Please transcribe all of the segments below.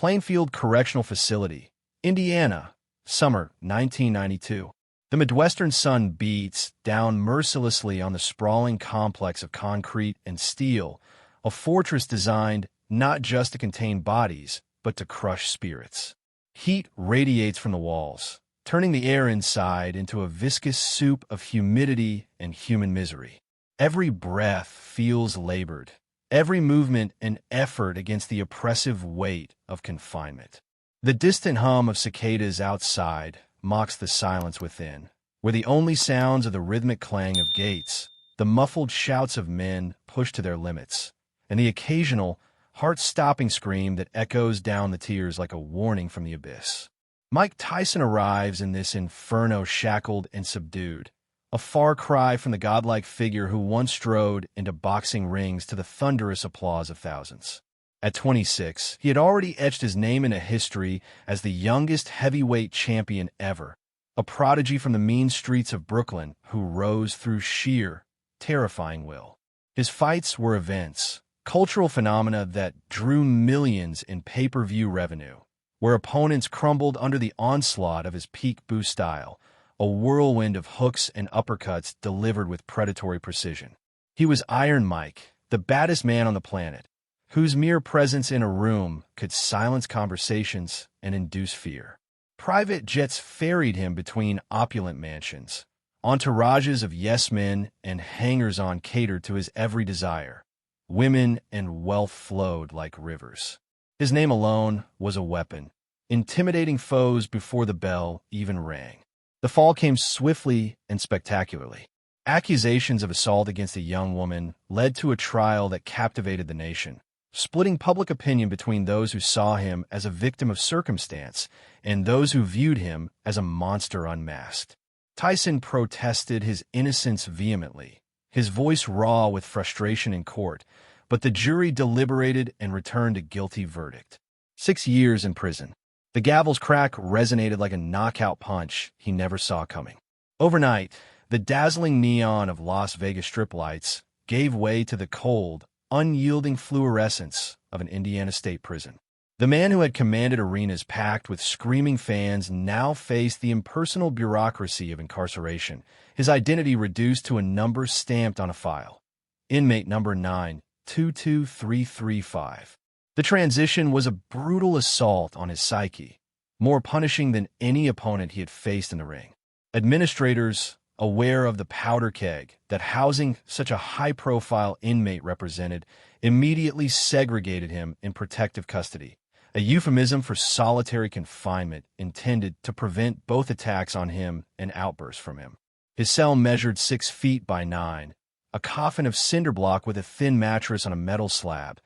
Plainfield Correctional Facility, Indiana, summer 1992. The Midwestern sun beats down mercilessly on the sprawling complex of concrete and steel, a fortress designed not just to contain bodies, but to crush spirits. Heat radiates from the walls, turning the air inside into a viscous soup of humidity and human misery. Every breath feels labored, every movement an effort against the oppressive weight of confinement. The distant hum of cicadas outside mocks the silence within, where the only sounds are the rhythmic clang of gates, the muffled shouts of men pushed to their limits, and the occasional, heart-stopping scream that echoes down the tiers like a warning from the abyss. Mike Tyson arrives in this inferno shackled and subdued, a far cry from the godlike figure who once strode into boxing rings to the thunderous applause of thousands. At 26, he had already etched his name into history as the youngest heavyweight champion ever, a prodigy from the mean streets of Brooklyn who rose through sheer, terrifying will. His fights were events, cultural phenomena that drew millions in pay-per-view revenue, where opponents crumbled under the onslaught of his peak boost style, a whirlwind of hooks and uppercuts delivered with predatory precision. He was Iron Mike, the baddest man on the planet, whose mere presence in a room could silence conversations and induce fear. Private jets ferried him between opulent mansions. Entourages of yes-men and hangers-on catered to his every desire. Women and wealth flowed like rivers. His name alone was a weapon, intimidating foes before the bell even rang. The fall came swiftly and spectacularly. Accusations of assault against a young woman led to a trial that captivated the nation, splitting public opinion between those who saw him as a victim of circumstance and those who viewed him as a monster unmasked. Tyson protested his innocence vehemently, his voice raw with frustration in court, but the jury deliberated and returned a guilty verdict. 6 years in prison. The gavel's crack resonated like a knockout punch he never saw coming. Overnight, the dazzling neon of Las Vegas strip lights gave way to the cold, unyielding fluorescence of an Indiana state prison. The man who had commanded arenas packed with screaming fans now faced the impersonal bureaucracy of incarceration, his identity reduced to a number stamped on a file. Inmate number 922335. The transition was a brutal assault on his psyche, more punishing than any opponent he had faced in the ring. Administrators, aware of the powder keg that housing such a high-profile inmate represented, immediately segregated him in protective custody, a euphemism for solitary confinement intended to prevent both attacks on him and outbursts from him. His cell measured 6 feet by 9, a coffin of cinder block with a thin mattress on a metal slab,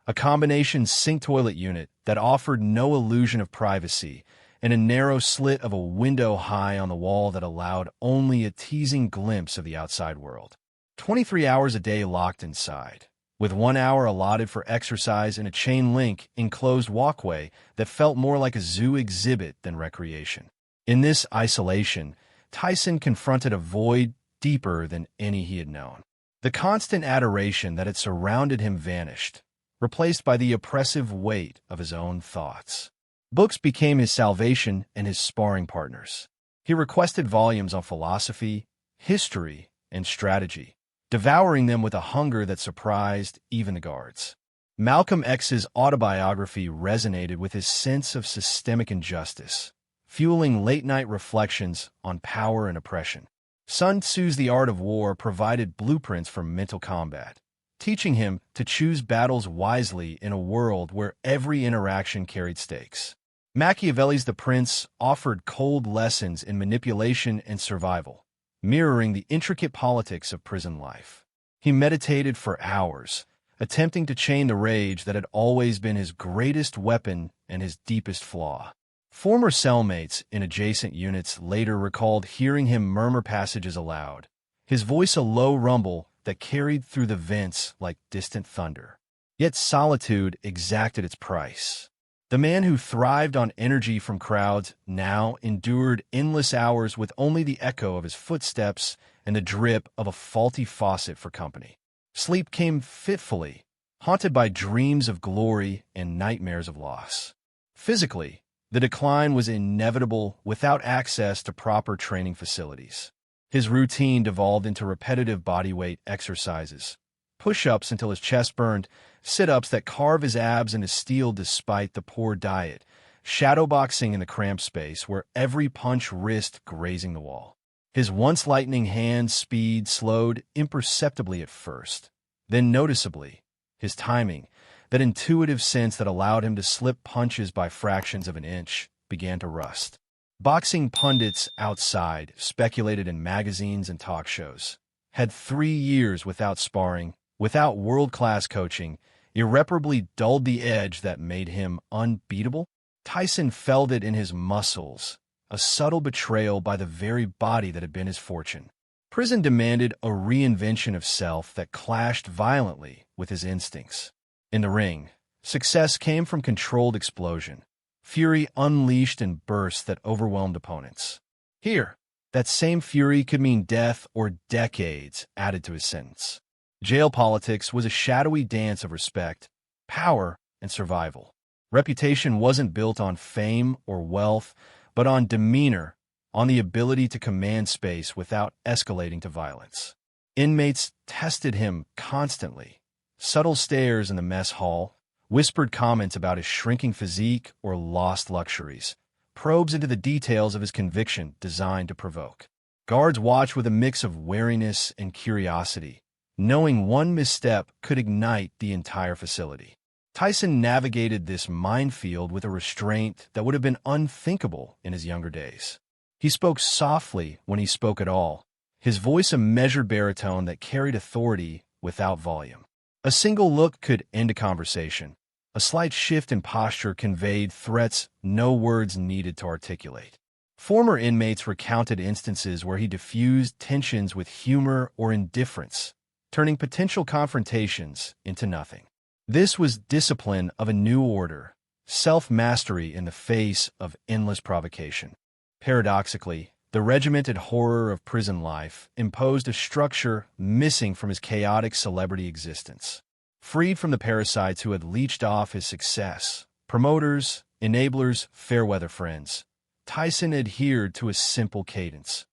a combination sink toilet unit that offered no illusion of privacy, and a narrow slit of a window high on the wall that allowed only a teasing glimpse of the outside world. 23 hours a day locked inside, with 1 hour allotted for exercise and a chain-link enclosed walkway that felt more like a zoo exhibit than recreation. In this isolation, Tyson confronted a void deeper than any he had known. The constant adoration that had surrounded him vanished, replaced by the oppressive weight of his own thoughts. Books became his salvation and his sparring partners. He requested volumes on philosophy, history, and strategy, devouring them with a hunger that surprised even the guards. Malcolm X's autobiography resonated with his sense of systemic injustice, fueling late-night reflections on power and oppression. Sun Tzu's The Art of War provided blueprints for mental combat, teaching him to choose battles wisely in a world where every interaction carried stakes. Machiavelli's The Prince offered cold lessons in manipulation and survival, mirroring the intricate politics of prison life. He meditated for hours, attempting to chain the rage that had always been his greatest weapon and his deepest flaw. Former cellmates in adjacent units later recalled hearing him murmur passages aloud, his voice a low rumble that carried through the vents like distant thunder. Yet solitude exacted its price. The man who thrived on energy from crowds now endured endless hours with only the echo of his footsteps and the drip of a faulty faucet for company. Sleep came fitfully, haunted by dreams of glory and nightmares of loss. Physically, the decline was inevitable without access to proper training facilities. His routine devolved into repetitive bodyweight exercises, push-ups until his chest burned, sit-ups that carve his abs into steel despite the poor diet, shadowboxing in the cramped space where every punch risked grazing the wall. His once lightning hand speed slowed imperceptibly at first, then noticeably. His timing, that intuitive sense that allowed him to slip punches by fractions of an inch, began to rust. Boxing pundits outside, speculated in magazines and talk shows, had 3 years without sparring, without world-class coaching, irreparably dulled the edge that made him unbeatable. Tyson felt it in his muscles, a subtle betrayal by the very body that had been his fortune. Prison demanded a reinvention of self that clashed violently with his instincts. In the ring, success came from controlled explosion, fury unleashed in bursts that overwhelmed opponents. Here, that same fury could mean death or decades added to his sentence. Jail politics was a shadowy dance of respect, power, and survival. Reputation wasn't built on fame or wealth, but on demeanor, on the ability to command space without escalating to violence. Inmates tested him constantly. Subtle stares in the mess hall, whispered comments about his shrinking physique or lost luxuries, probes into the details of his conviction designed to provoke. Guards watched with a mix of wariness and curiosity, knowing one misstep could ignite the entire facility. Tyson navigated this minefield with a restraint that would have been unthinkable in his younger days. He spoke softly when he spoke at all, his voice a measured baritone that carried authority without volume. A single look could end a conversation. A slight shift in posture conveyed threats no words needed to articulate. Former inmates recounted instances where he diffused tensions with humor or indifference, turning potential confrontations into nothing. This was discipline of a new order, self-mastery in the face of endless provocation. Paradoxically, the regimented horror of prison life imposed a structure missing from his chaotic celebrity existence. Freed from the parasites who had leached off his success, promoters, enablers, fair-weather friends, Tyson adhered to a simple cadence.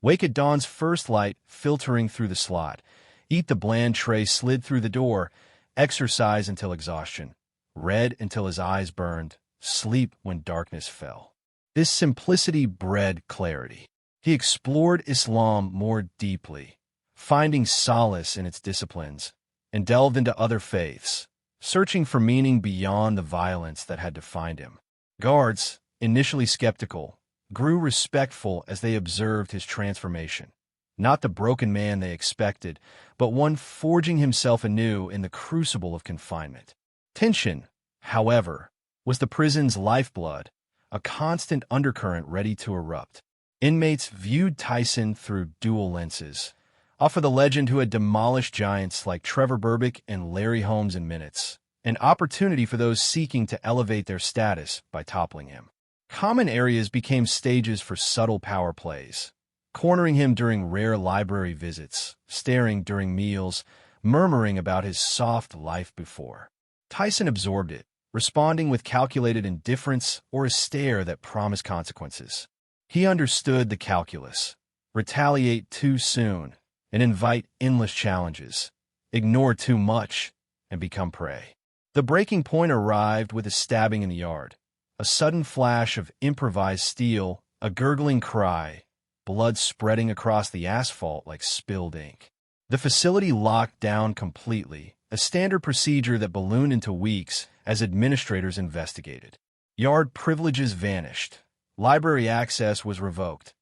Wake at dawn's first light filtering through the slot, eat the bland tray slid through the door, exercise until exhaustion, read until his eyes burned, sleep when darkness fell. This simplicity bred clarity. He explored Islam more deeply, finding solace in its disciplines, and delved into other faiths, searching for meaning beyond the violence that had defined him. Guards, initially skeptical, grew respectful as they observed his transformation. Not the broken man they expected, but one forging himself anew in the crucible of confinement. Tension, however, was the prison's lifeblood, a constant undercurrent ready to erupt. Inmates viewed Tyson through dual lenses, off of the legend who had demolished giants like Trevor Berbick and Larry Holmes in minutes, an opportunity for those seeking to elevate their status by toppling him. Common areas became stages for subtle power plays, cornering him during rare library visits, staring during meals, murmuring about his soft life before. Tyson absorbed it, responding with calculated indifference or a stare that promised consequences. He understood the calculus: retaliate too soon and invite endless challenges, ignore too much and become prey. The breaking point arrived with a stabbing in the yard, a sudden flash of improvised steel, a gurgling cry, blood spreading across the asphalt like spilled ink. The facility locked down completely, a standard procedure that ballooned into weeks as administrators investigated. Yard privileges vanished. Library access was revoked.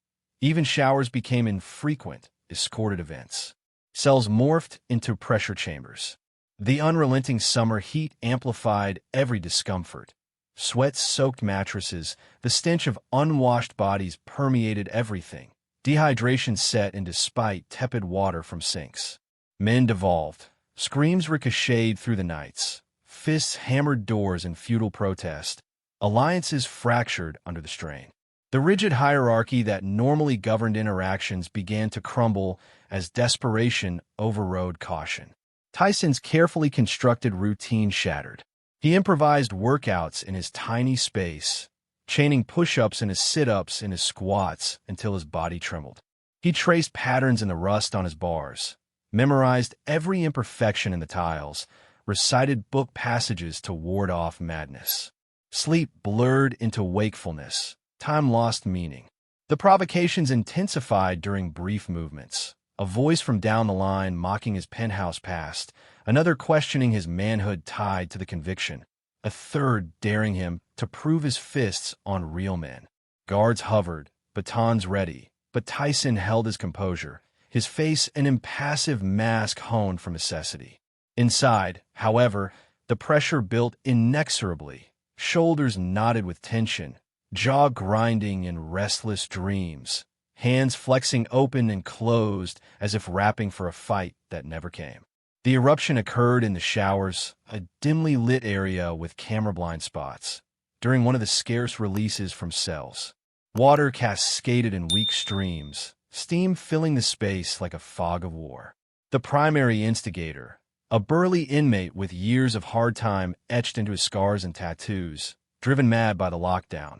Even showers became infrequent, escorted events. Cells morphed into pressure chambers. The unrelenting summer heat amplified every discomfort. Sweat-soaked mattresses, the stench of unwashed bodies permeated everything. Dehydration set in despite tepid water from sinks. Men devolved. Screams ricocheted through the nights. Fists hammered doors in futile protest. Alliances fractured under the strain. The rigid hierarchy that normally governed interactions began to crumble as desperation overrode caution. Tyson's carefully constructed routine shattered. He improvised workouts in his tiny space, chaining push-ups and his sit-ups and his squats until his body trembled. He traced patterns in the rust on his bars, memorized every imperfection in the tiles, recited book passages to ward off madness. Sleep blurred into wakefulness, time lost meaning. The provocations intensified during brief movements. A voice from down the line mocking his penthouse past, another questioning his manhood tied to the conviction, a third daring him to prove his fists on real men. Guards hovered, batons ready, but Tyson held his composure, his face an impassive mask honed from necessity. Inside, however, the pressure built inexorably, shoulders knotted with tension, jaw grinding in restless dreams, hands flexing open and closed as if wrapping for a fight that never came. The eruption occurred in the showers, a dimly lit area with camera blind spots, during one of the scarce releases from cells. Water cascaded in weak streams, steam filling the space like a fog of war. The primary instigator, a burly inmate with years of hard time etched into his scars and tattoos, driven mad by the lockdown,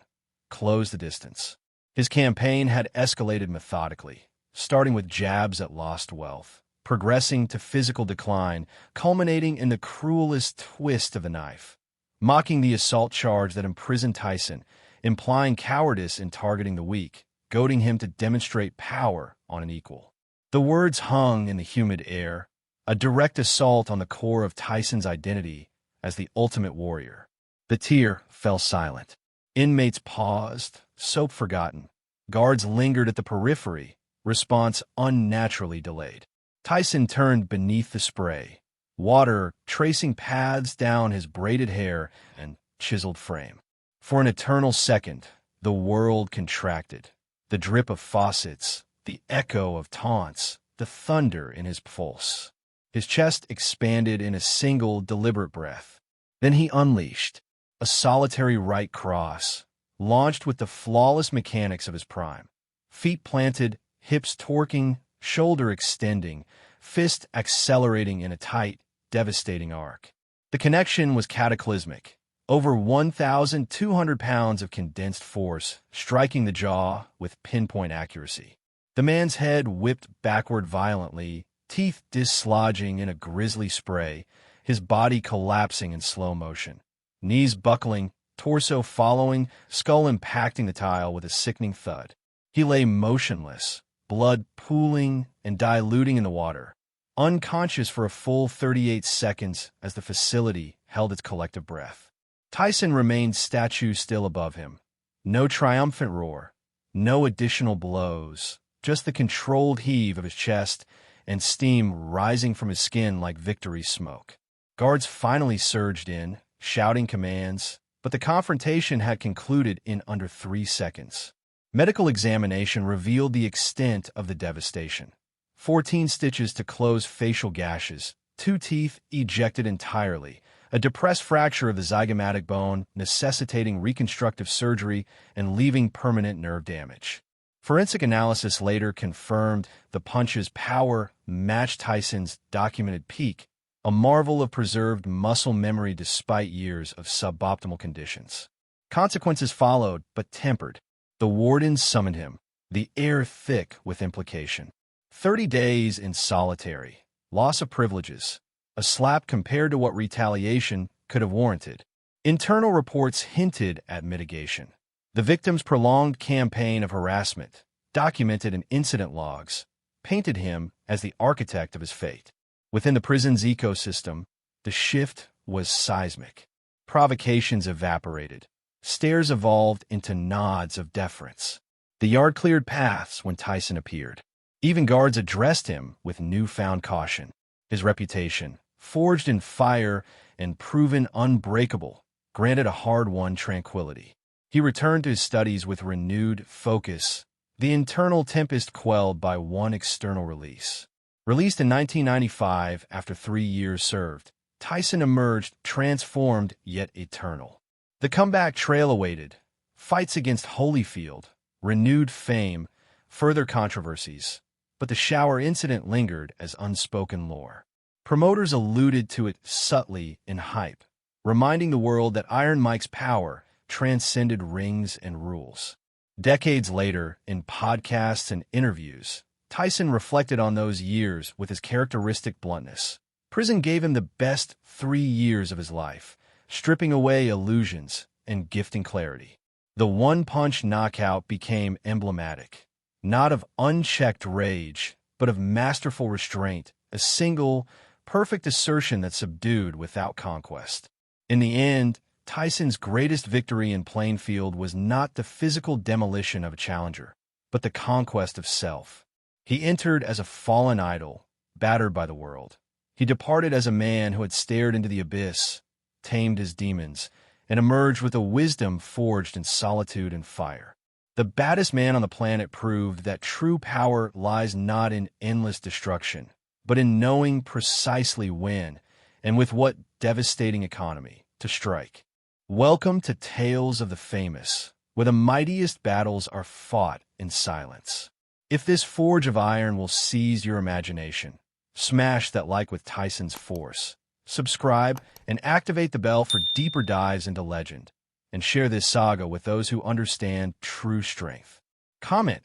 closed the distance. His campaign had escalated methodically, starting with jabs at lost wealth, progressing to physical decline, culminating in the cruelest twist of the knife, mocking the assault charge that imprisoned Tyson, implying cowardice in targeting the weak, goading him to demonstrate power on an equal. The words hung in the humid air, a direct assault on the core of Tyson's identity as the ultimate warrior. The tier fell silent. Inmates paused, soap forgotten. Guards lingered at the periphery, response unnaturally delayed. Tyson turned beneath the spray, water tracing paths down his braided hair and chiseled frame. For an eternal second, the world contracted. The drip of faucets, the echo of taunts, the thunder in his pulse. His chest expanded in a single, deliberate breath. Then he unleashed a solitary right cross, launched with the flawless mechanics of his prime. Feet planted, hips torquing, shoulder extending, fist accelerating in a tight, devastating arc. The connection was cataclysmic. Over 1,200 pounds of condensed force, striking the jaw with pinpoint accuracy. The man's head whipped backward violently, teeth dislodging in a grisly spray, his body collapsing in slow motion. Knees buckling, torso following, skull impacting the tile with a sickening thud. He lay motionless, blood pooling and diluting in the water, unconscious for a full 38 seconds as the facility held its collective breath. Tyson remained statue still above him. No triumphant roar, no additional blows, just the controlled heave of his chest and steam rising from his skin like victory smoke. Guards finally surged in, shouting commands, but the confrontation had concluded in under 3 seconds. Medical examination revealed the extent of the devastation. 14 stitches to close facial gashes, 2 teeth ejected entirely, a depressed fracture of the zygomatic bone necessitating reconstructive surgery and leaving permanent nerve damage. Forensic analysis later confirmed the punch's power matched Tyson's documented peak, a marvel of preserved muscle memory despite years of suboptimal conditions. Consequences followed, but tempered. The warden summoned him, the air thick with implication. 30 days in solitary, loss of privileges, a slap compared to what retaliation could have warranted. Internal reports hinted at mitigation. The victim's prolonged campaign of harassment, documented in incident logs, painted him as the architect of his fate. Within the prison's ecosystem, the shift was seismic. Provocations evaporated. Stares evolved into nods of deference. The yard cleared paths when Tyson appeared. Even guards addressed him with newfound caution. His reputation, forged in fire and proven unbreakable, granted a hard-won tranquility. He returned to his studies with renewed focus, the internal tempest quelled by one external release. Released in 1995 after 3 years served, Tyson emerged transformed yet eternal. The comeback trail awaited, fights against Holyfield, renewed fame, further controversies, but the shower incident lingered as unspoken lore. Promoters alluded to it subtly in hype. reminding the world that Iron Mike's power transcended rings and rules. Decades later, in podcasts and interviews, Tyson reflected on those years with his characteristic bluntness. Prison gave him the best 3 years of his life, stripping away illusions and gifting clarity. The one-punch knockout became emblematic, not of unchecked rage, but of masterful restraint, a single, perfect assertion that subdued without conquest. In the end, Tyson's greatest victory in Plainfield was not the physical demolition of a challenger, but the conquest of self. He entered as a fallen idol, battered by the world. He departed as a man who had stared into the abyss, tamed his demons, and emerged with a wisdom forged in solitude and fire. The baddest man on the planet proved that true power lies not in endless destruction, but in knowing precisely when, and with what devastating economy, to strike. Welcome to Tales of the Famous, where the mightiest battles are fought in silence. If this forge of iron will seize your imagination, smash that like with Tyson's force, subscribe, and activate the bell for deeper dives into legend, and share this saga with those who understand true strength. Comment,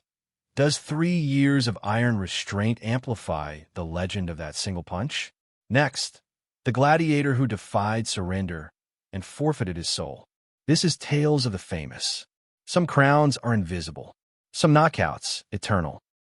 does 3 years of iron restraint amplify the legend of that single punch? Next, the gladiator who defied surrender and forfeited his soul. This is Tales of the Famous. Some crowns are invisible, some knockouts eternal.